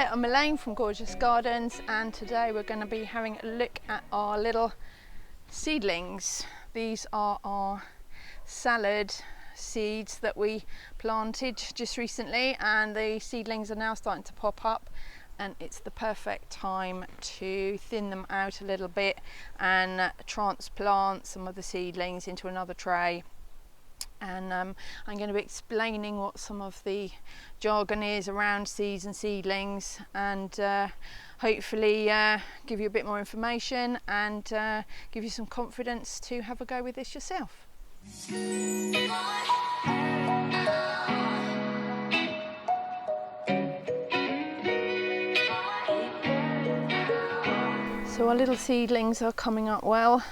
Hi, I'm Elaine from Gorgeous Gardens, and today we're going to be having a look at our little seedlings. These are our salad seeds that we planted just recently, and the seedlings are now starting to pop up, and it's the perfect time to thin them out a little bit and transplant some of the seedlings into another tray. And I'm going to be explaining what some of the jargon is around seeds and seedlings, and hopefully give you a bit more information and give you some confidence to have a go with this yourself. So our little seedlings are coming up well,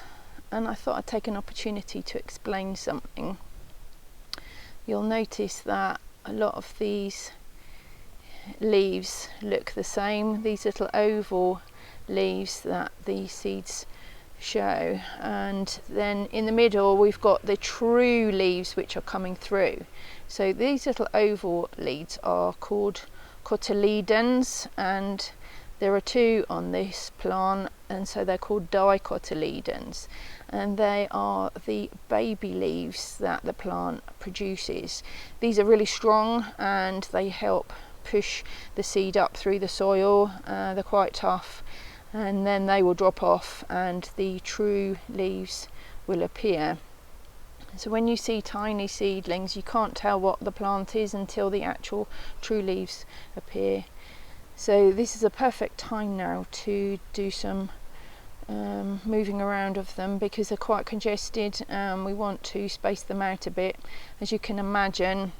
and I thought I'd take an opportunity to explain something. You'll notice that a lot of these leaves look the same, these little oval leaves that the seeds show, and then in the middle we've got the true leaves which are coming through. So these little oval leaves are called cotyledons, and there are two on this plant, and so they're called dicotyledons, and they are the baby leaves that the plant produces. These are really strong and they help push the seed up through the soil. They're quite tough, and then they will drop off and the true leaves will appear. So when you see tiny seedlings, you can't tell what the plant is until the actual true leaves appear. So this is a perfect time now to do some moving around of them, because they're quite congested. We want to space them out a bit. As you can imagine,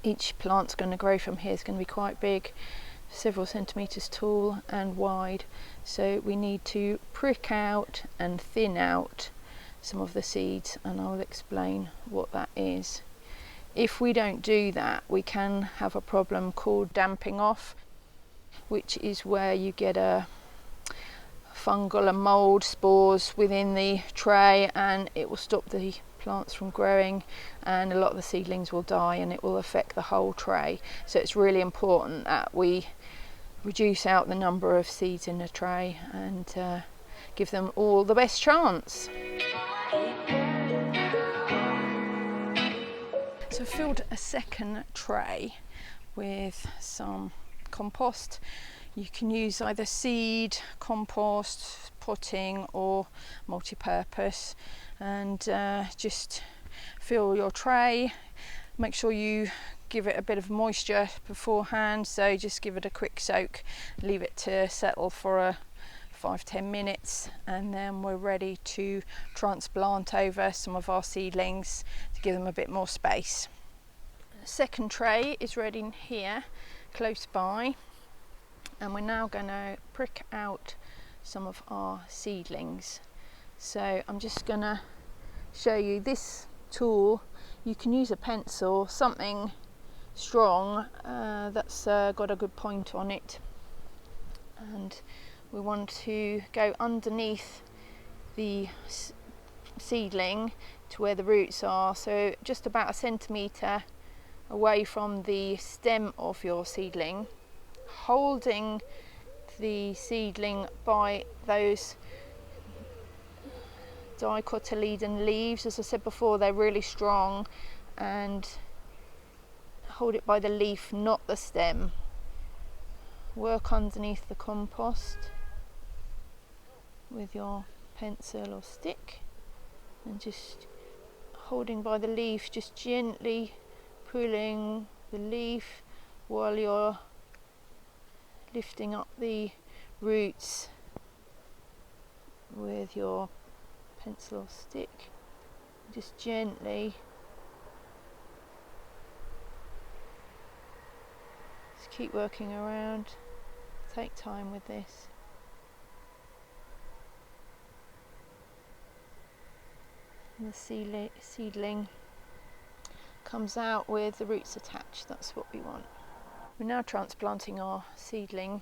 each plant's going to grow from here. It's going to be quite big, several centimetres tall and wide. So we need to prick out and thin out some of the seeds, and I'll explain what that is. If we don't do that, we can have a problem called damping off, which is where you get a fungal and mould spores within the tray, and it will stop the plants from growing, and a lot of the seedlings will die, and it will affect the whole tray. So it's really important that we reduce out the number of seeds in the tray and give them all the best chance. So I filled a second tray with some compost. You can use either seed, compost, potting or multi-purpose, and just fill your tray. Make sure you give it a bit of moisture beforehand, so just give it a quick soak, leave it to settle for 5-10 minutes, and then we're ready to transplant over some of our seedlings to give them a bit more space. The second tray is ready here close by, and we're now going to prick out some of our seedlings. So I'm just going to show you this tool. You can use a pencil, something strong that's got a good point on it, and we want to go underneath the seedling to where the roots are, so just about 1 centimetre away from the stem of your seedling, holding the seedling by those dicotyledon leaves. As I said before, they're really strong, and hold it by the leaf, not the stem. Work underneath the compost with your pencil or stick, and just holding by the leaf, just gently pulling the leaf while you're lifting up the roots with your pencil or stick. Just gently, just keep working around. Take time with this. And the seedling comes out with the roots attached. That's what we want. We're now transplanting our seedling.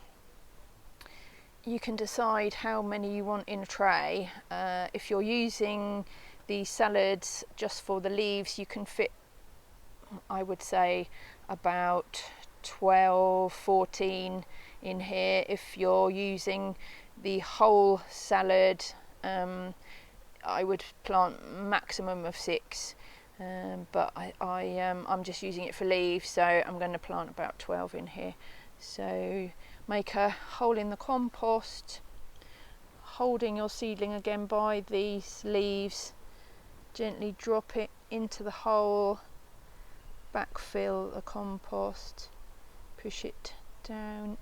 You can decide how many you want in a tray. If you're using the salads just for the leaves, you can fit, I would say, about 12, 14 in here. If you're using the whole salad, I would plant maximum of 6, but I'm just using it for leaves, so I'm going to plant about 12 in here. So make a hole in the compost, holding your seedling again by these leaves, gently drop it into the hole, backfill the compost, push it down.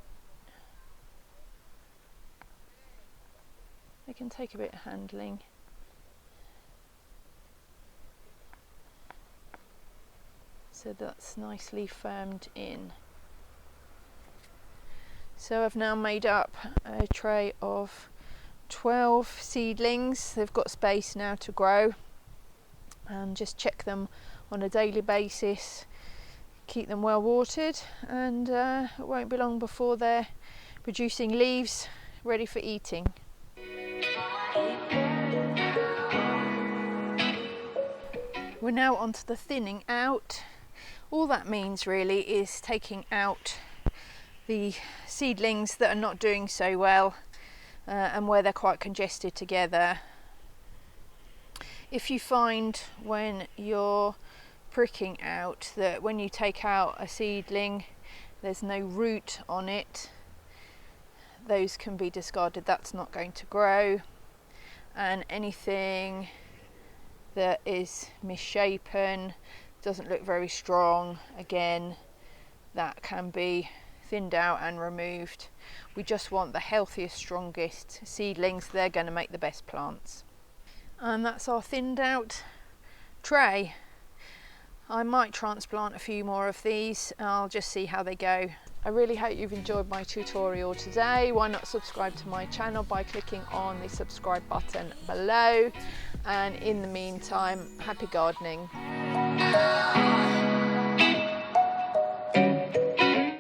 It can take a bit of handling. So that's nicely firmed in. So I've now made up a tray of 12 seedlings. They've got space now to grow, and just check them on a daily basis. Keep them well watered, and it won't be long before they're producing leaves ready for eating. We're now onto the thinning out. All that means really is taking out the seedlings that are not doing so well and where they're quite congested together. If you find when you're pricking out that when you take out a seedling there's no root on it, those can be discarded. That's not going to grow. And anything that is misshapen, doesn't look very strong, again, that can be thinned out and removed. We just want the healthiest, strongest seedlings. They're going to make the best plants. And that's our thinned out tray. I might transplant a few more of these. I'll just see how they go. I really hope you've enjoyed my tutorial today. Why not subscribe to my channel by clicking on the subscribe button below. And in the meantime, happy gardening.